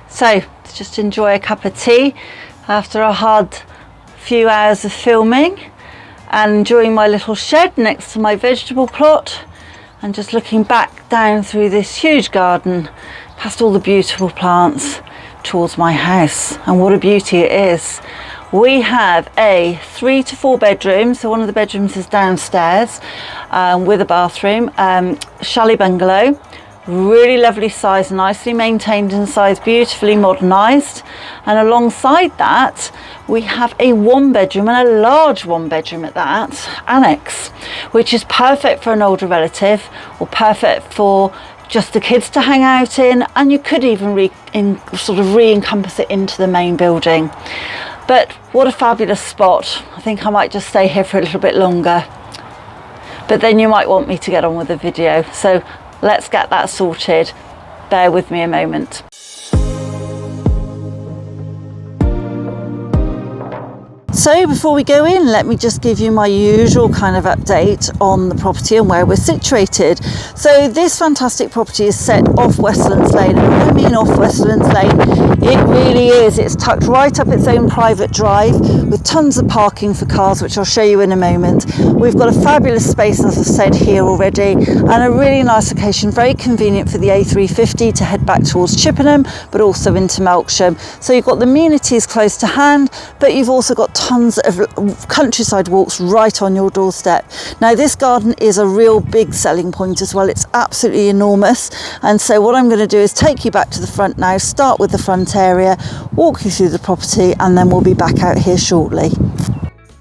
So just enjoy a cup of tea after a hard few hours of filming, and enjoying my little shed next to my vegetable plot, and just looking back down through this huge garden past all the beautiful plants towards my house. And what a beauty it is. We have a 3 to 4 bedrooms, so one of the bedrooms is downstairs with a bathroom, chalet bungalow. Really lovely size, nicely maintained inside, beautifully modernised. And alongside that, we have a 1 bedroom, and a large 1 bedroom at that, annex, which is perfect for an older relative, or perfect for just the kids to hang out in, and you could even re-encompass it into the main building. But what a fabulous spot. I think I might just stay here for a little bit longer, but then you might want me to get on with the video, so let's get that sorted. Bear with me a moment. So before we go in, let me just give you my usual kind of update on the property and where we're situated. So this fantastic property is set off Westlands Lane, and when I mean off Westlands Lane, it really is. It's tucked right up its own private drive with tons of parking for cars, which I'll show you in a moment. We've got a fabulous space, as I said, here already, and a really nice location, very convenient for the A350 to head back towards Chippenham, but also into Melksham. So you've got the amenities close to hand, but you've also got tons of countryside walks right on your doorstep. Now this garden is a real big selling point as well. It's absolutely enormous, and so what I'm going to do is take you back to the front now, start with the front area, walk you through the property, and then we'll be back out here shortly.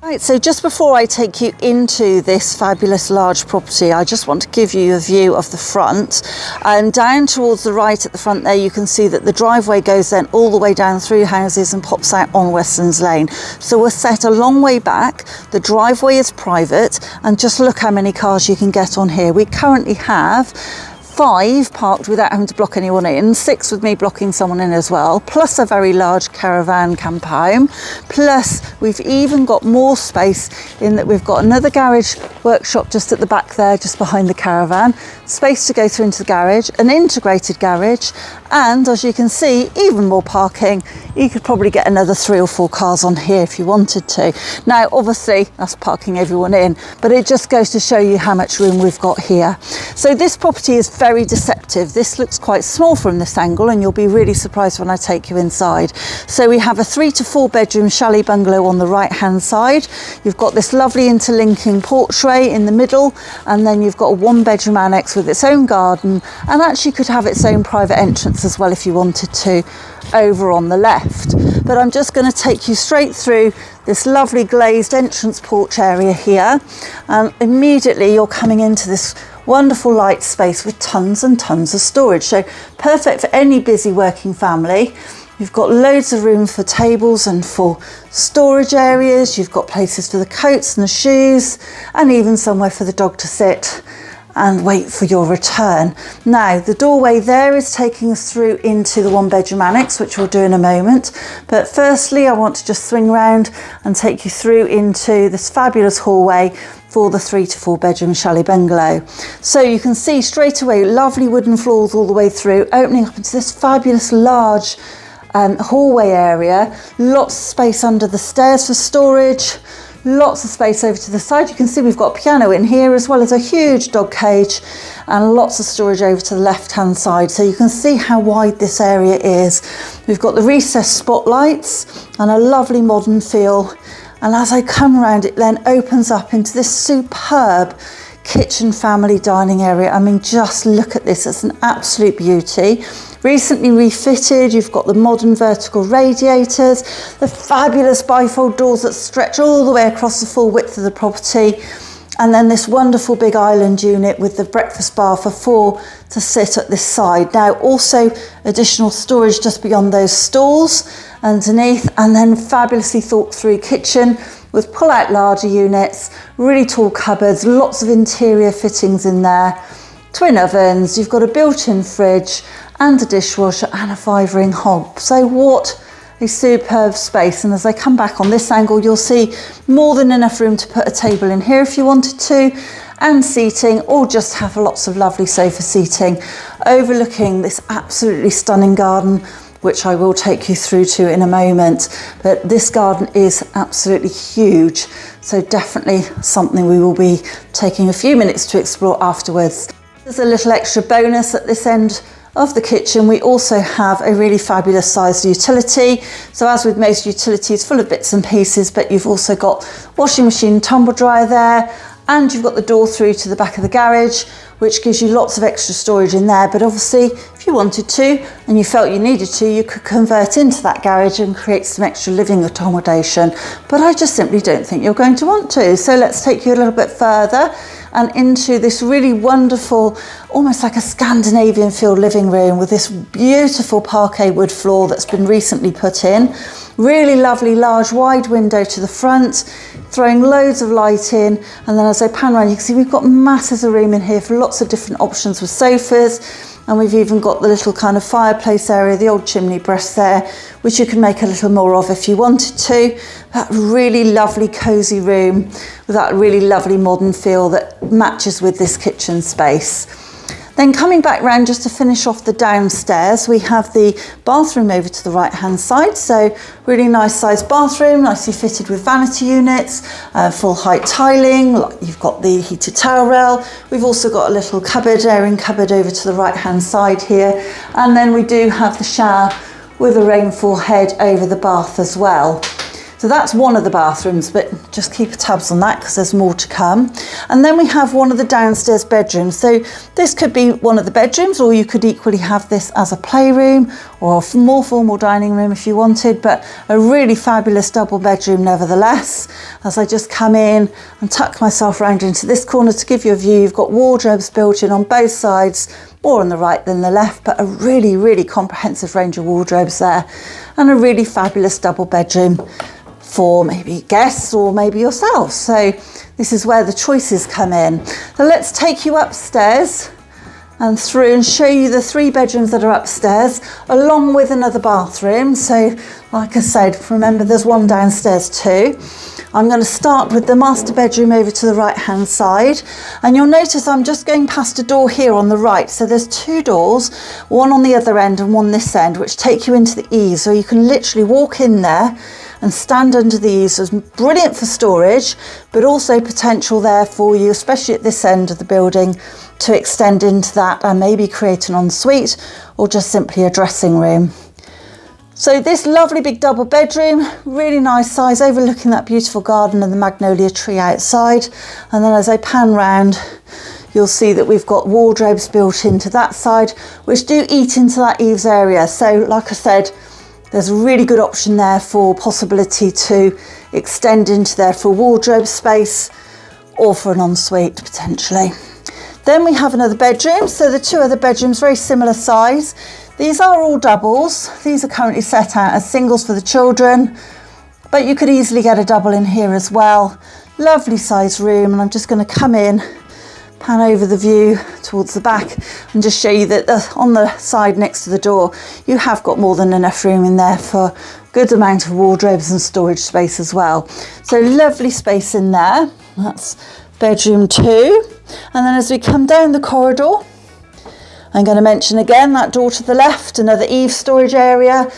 Right, so just before I take you into this fabulous large property, I just want to give you a view of the front. And down towards the right at the front there, you can see that the driveway goes then all the way down through houses and pops out on Westlands Lane. So we're set a long way back. The driveway is private, and just look how many cars you can get on here. We currently have 5 parked without having to block anyone in, 6 with me blocking someone in as well, plus a very large caravan camper home. Plus we've even got more space in that we've got another garage workshop just at the back there, just behind the caravan, space to go through into the garage, an integrated garage, and as you can see, even more parking. You could probably get another 3 or 4 cars on here if you wanted to. Now obviously that's parking everyone in, but it just goes to show you how much room we've got here. So this property is very deceptive. This looks quite small from this angle, and you'll be really surprised when I take you inside. So we have a 3 to 4 bedroom chalet bungalow on the right hand side. You've got this lovely interlinking portrait in the middle, and then you've got a 1 bedroom annex with its own garden, and actually could have its own private entrance as well if you wanted to, over on the left. But I'm just going to take you straight through this lovely glazed entrance porch area here, and immediately you're coming into this wonderful light space with tons and tons of storage. So perfect for any busy working family. You've got loads of room for tables and for storage areas. You've got places for the coats and the shoes, and even somewhere for the dog to sit and wait for your return. Now the doorway there is taking us through into the 1 bedroom annex, which we'll do in a moment. But firstly, I want to just swing round and take you through into this fabulous hallway for the 3 to 4 bedroom chalet bungalow. So you can see straight away lovely wooden floors all the way through, opening up into this fabulous large hallway area. Lots of space under the stairs for storage. Lots of space over to the side. You can see we've got a piano in here, as well as a huge dog cage, and lots of storage over to the left hand side. So you can see how wide this area is. We've got the recessed spotlights and a lovely modern feel. And as I come around, it then opens up into this superb kitchen family dining area. I mean, just look at this. It's an absolute beauty. Recently refitted. You've got the modern vertical radiators, the fabulous bifold doors that stretch all the way across the full width of the property, and then this wonderful big island unit with the breakfast bar for 4 to sit at this side. Now also additional storage just beyond those stalls underneath, and then fabulously thought through kitchen with pull out larger units, really tall cupboards, lots of interior fittings in there, twin ovens. You've got a built-in fridge and a dishwasher and a 5-ring hob. So what a superb space. And as I come back on this angle, you'll see more than enough room to put a table in here if you wanted to, and seating, or just have lots of lovely sofa seating overlooking this absolutely stunning garden, which I will take you through to in a moment. But this garden is absolutely huge, so definitely something we will be taking a few minutes to explore afterwards. There's a little extra bonus at this end of the kitchen. We also have a really fabulous sized utility. So as with most utilities, full of bits and pieces, but you've also got washing machine, tumble dryer there, and you've got the door through to the back of the garage, which gives you lots of extra storage in there. But obviously, if you wanted to and you felt you needed to, you could convert into that garage and create some extra living accommodation. But I just simply don't think you're going to want to. So let's take you a little bit further and into this really wonderful, almost like a Scandinavian feel living room with this beautiful parquet wood floor that's been recently put in. Really lovely large wide window to the front, throwing loads of light in. And then as I pan around, you can see we've got masses of room in here for lots of different options with sofas. And we've even got the little kind of fireplace area, the old chimney breast there, which you can make a little more of if you wanted to. That really lovely cozy room with that really lovely modern feel that matches with this kitchen space. Then coming back round just to finish off the downstairs, we have the bathroom over to the right hand side. So really nice sized bathroom, nicely fitted with vanity units, full height tiling. You've got the heated towel rail. We've also got a little cupboard, airing cupboard over to the right hand side here. And then we do have the shower with a rainfall head over the bath as well. So that's one of the bathrooms, but just keep tabs on that because there's more to come. And then we have one of the downstairs bedrooms. So this could be one of the bedrooms, or you could equally have this as a playroom or a more formal dining room if you wanted, but a really fabulous double bedroom nevertheless. As I just come in and tuck myself around into this corner to give you a view, you've got wardrobes built in on both sides, more on the right than the left, but a really, really comprehensive range of wardrobes there, and a really fabulous double bedroom for maybe guests or maybe yourself. So this is where the choices come in. So let's take you upstairs and through and show you the 3 bedrooms that are upstairs, along with another bathroom. So like I said, remember there's one downstairs too. I'm going to start with the master bedroom over to the right hand side, and you'll notice I'm just going past a door here on the right. So there's 2 doors, one on the other end and one this end, which take you into the eaves. So you can literally walk in there and stand under the eaves. So it's brilliant for storage, but also potential there for you, especially at this end of the building, to extend into that and maybe create an ensuite or just simply a dressing room. So this lovely big double bedroom, really nice size, overlooking that beautiful garden and the magnolia tree outside. And then as I pan round, you'll see that we've got wardrobes built into that side, which do eat into that eaves area. So like I said, there's a really good option there for possibility to extend into there for wardrobe space or for an ensuite potentially. Then we have another bedroom. So the 2 other bedrooms, very similar size. These are all doubles. These are currently set out as singles for the children, but you could easily get a double in here as well. Lovely size room, and I'm just going to come in, pan over the view towards the back and just show you that on the side next to the door, you have got more than enough room in there for a good amount of wardrobes and storage space as well. So lovely space in there. That's bedroom 2. And then as we come down the corridor, I'm going to mention again that door to the left, another eave storage area,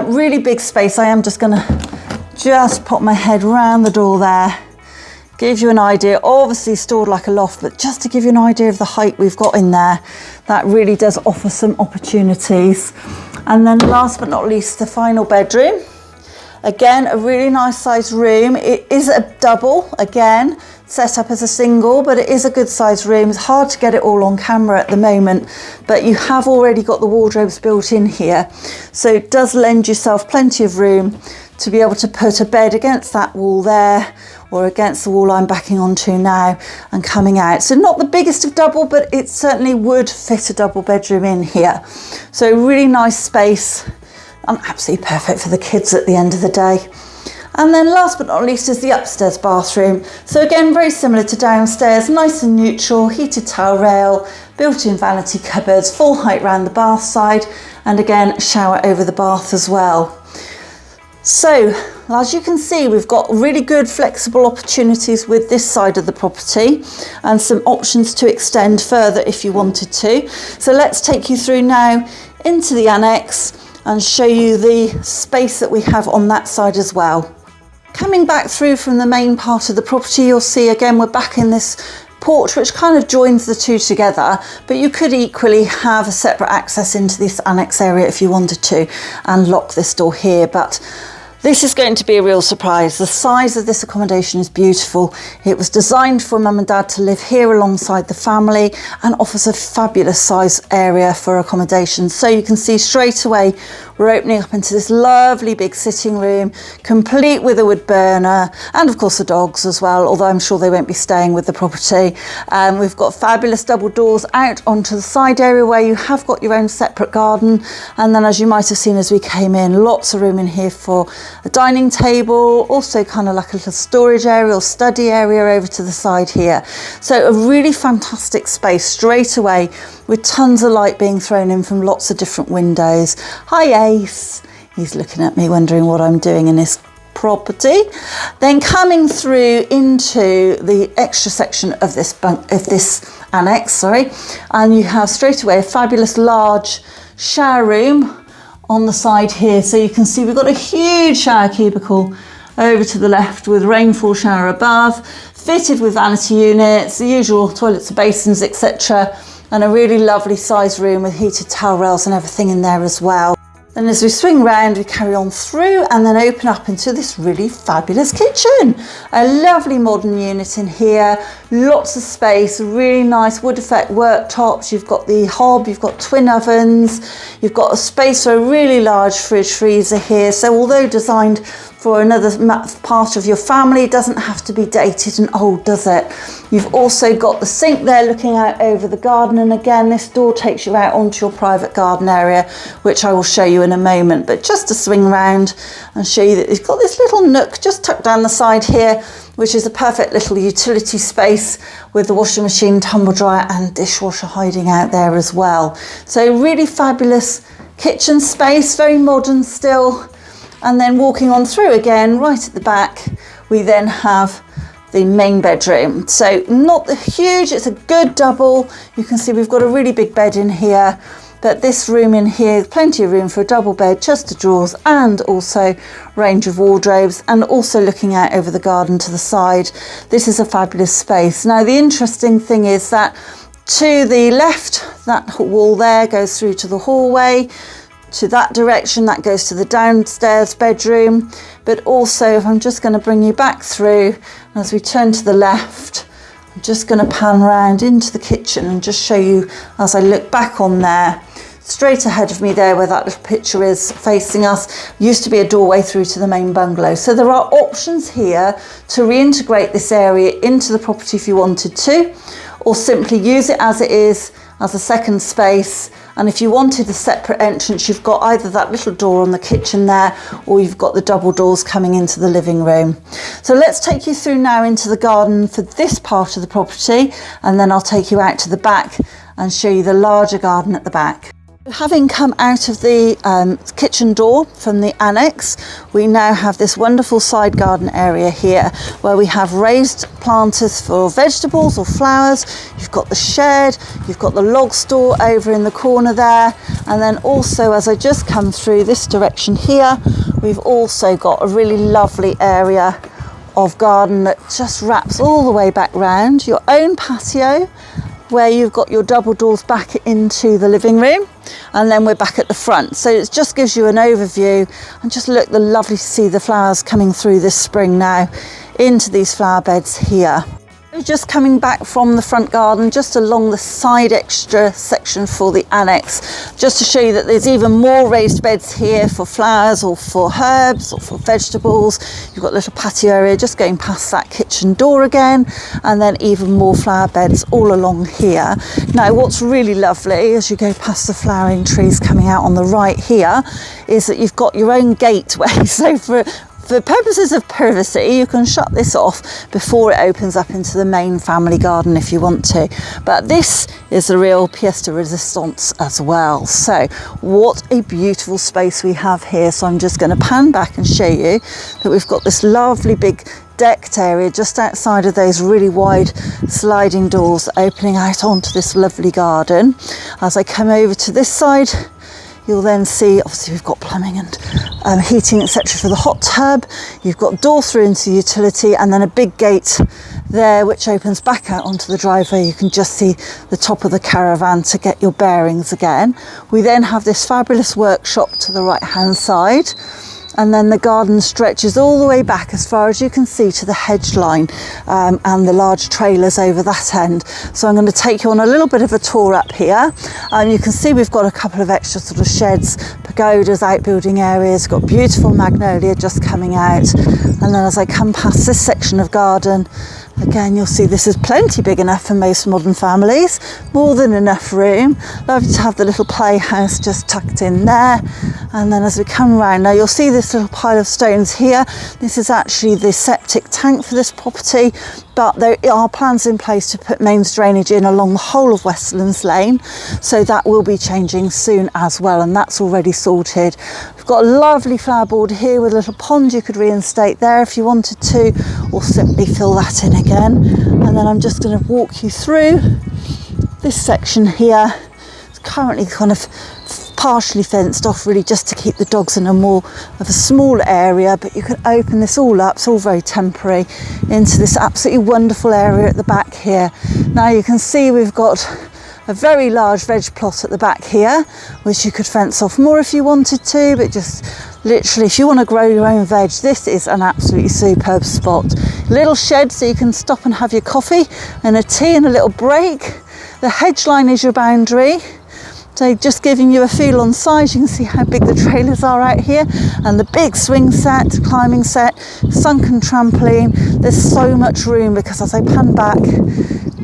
really big space. I am just going to pop my head around the door there, give you an idea, obviously stored like a loft, but just to give you an idea of the height we've got in there, that really does offer some opportunities. And then last but not least, the final bedroom. Again, a really nice sized room. It is a double, again, set up as a single, but it is a good sized room. It's hard to get it all on camera at the moment, but you have already got the wardrobes built in here. So it does lend yourself plenty of room to be able to put a bed against that wall there, or against the wall I'm backing onto now and coming out. So not the biggest of double, but it certainly would fit a double bedroom in here. So really nice space and absolutely perfect for the kids at the end of the day. And then last but not least is the upstairs bathroom. So again, very similar to downstairs, nice and neutral, heated towel rail, built-in vanity cupboards, full height round the bath side, and again, shower over the bath as well. So, as you can see, we've got really good flexible opportunities with this side of the property and some options to extend further if you wanted to. So let's take you through now into the annex and show you the space that we have on that side as well. Coming back through from the main part of the property, you'll see again we're back in this porch which kind of joins the two together, but you could equally have a separate access into this annex area if you wanted to and lock this door here. But this is going to be a real surprise. The size of this accommodation is beautiful. It was designed for mum and dad to live here alongside the family and offers a fabulous size area for accommodation. So you can see straight away we're opening up into this lovely big sitting room, complete with a wood burner, and of course the dogs as well, although I'm sure they won't be staying with the property. We've got fabulous double doors out onto the side area where you have got your own separate garden. And then, as you might have seen as we came in, lots of room in here for a dining table, also kind of like a little storage area or study area over to the side here. So a really fantastic space straight away, with tons of light being thrown in from lots of different windows. Hi Ace, he's looking at me wondering what I'm doing in this property. Then coming through into the extra section of this annex, and you have straight away a fabulous large shower room on the side here. So you can see we've got a huge shower cubicle over to the left with rainfall shower above, fitted with vanity units, the usual toilets, basins, etc. And a really lovely sized room with heated towel rails and everything in there as well. Then as we swing round, we carry on through and then open up into this really fabulous kitchen. A lovely modern unit in here, lots of space, really nice wood effect worktops. You've got the hob, you've got twin ovens, you've got a space for a really large fridge freezer here. So although designed for another part of your family, it doesn't have to be dated and old, does it? You've also got the sink there looking out over the garden, and again this door takes you out onto your private garden area, which I will show you in a moment. But just to swing around and show you that you've got this little nook just tucked down the side here, which is a perfect little utility space with the washing machine, tumble dryer and dishwasher hiding out there as well. So really fabulous kitchen space, very modern still. And then walking on through again, right at the back, we then have the main bedroom. So not huge, it's a good double. You can see we've got a really big bed in here, but this room in here, plenty of room for a double bed, chest of drawers, and also range of wardrobes, and also looking out over the garden to the side. This is a fabulous space. Now the interesting thing is that to the left, that wall there goes through to the hallway. To that direction, that goes to the downstairs bedroom. But also, if I'm just going to bring you back through, as we turn to the left, I'm just going to pan round into the kitchen and just show you as I look back on there. Straight ahead of me there, where that little picture is facing us, used to be a doorway through to the main bungalow. So there are options here to reintegrate this area into the property if you wanted to, or simply use it as it is as a second space. And if you wanted a separate entrance, you've got either that little door on the kitchen there, or you've got the double doors coming into the living room. So let's take you through now into the garden for this part of the property, and then I'll take you out to the back and show you the larger garden at the back. Having come out of the kitchen door from the annex, we now have this wonderful side garden area here where we have raised planters for vegetables or flowers. You've got the shed, you've got the log store over in the corner there, and then also as I just come through this direction here, we've also got a really lovely area of garden that just wraps all the way back round. Your own patio, where you've got your double doors back into the living room, and then we're back at the front. So it just gives you an overview, and just look, the lovely to see the flowers coming through this spring now into these flower beds here. Just coming back from the front garden, just along the side extra section for the annex, just to show you that there's even more raised beds here for flowers or for herbs or for vegetables. You've got a little patio area just going past that kitchen door again, and then even more flower beds all along here. Now what's really lovely as you go past the flowering trees coming out on the right here is that you've got your own gateway. So For purposes of privacy, you can shut this off before it opens up into the main family garden if you want to. But this is a real pièce de résistance as well. So what a beautiful space we have here. So I'm just going to pan back and show you that we've got this lovely big decked area just outside of those really wide sliding doors opening out onto this lovely garden. As I come over to this side, you'll then see, obviously we've got plumbing and heating, etc. for the hot tub. You've got door through into the utility, and then a big gate there which opens back out onto the driveway. You can just see the top of the caravan to get your bearings again. We then have this fabulous workshop to the right hand side. And then the garden stretches all the way back as far as you can see to the hedge line, and the large trailers over that end. So I'm going to take you on a little bit of a tour up here. You can see we've got a couple of extra sort of sheds, pagodas, outbuilding areas, got beautiful magnolia just coming out. And then as I come past this section of garden, again, you'll see this is plenty big enough for most modern families, more than enough room. Lovely to have the little playhouse just tucked in there. And then as we come around, now you'll see this little pile of stones here. This is actually the septic tank for this property, but there are plans in place to put mains drainage in along the whole of Westlands Lane. So that will be changing soon as well, and that's already sorted. We've got a lovely flower border here with a little pond you could reinstate there if you wanted to, or simply fill that in again. And then I'm just going to walk you through this section here. It's currently kind of partially fenced off, really just to keep the dogs in a more of a smaller area, but you can open this all up, it's all very temporary, into this absolutely wonderful area at the back here. Now you can see we've got a very large veg plot at the back here, which you could fence off more if you wanted to, but just literally if you want to grow your own veg, this is an absolutely superb spot. Little shed so you can stop and have your coffee and a tea and a little break. The hedge line is your boundary. So just giving you a feel on size, you can see how big the trailers are out here, and the big swing set, climbing set, sunken trampoline. There's so much room because as I pan back,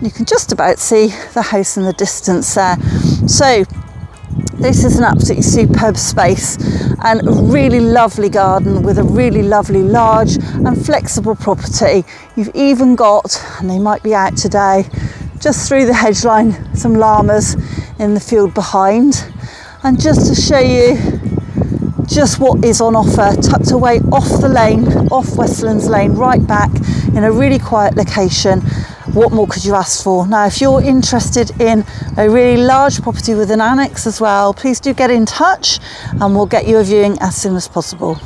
you can just about see the house in the distance there. So this is an absolutely superb space and a really lovely garden with a really lovely large and flexible property. You've even got, and they might be out today, just through the hedge line, some llamas in the field behind. And just to show you just what is on offer, tucked away off the lane, off Westlands Lane, right back in a really quiet location. What more could you ask for? Now, if you're interested in a really large property with an annex as well, please do get in touch and we'll get you a viewing as soon as possible.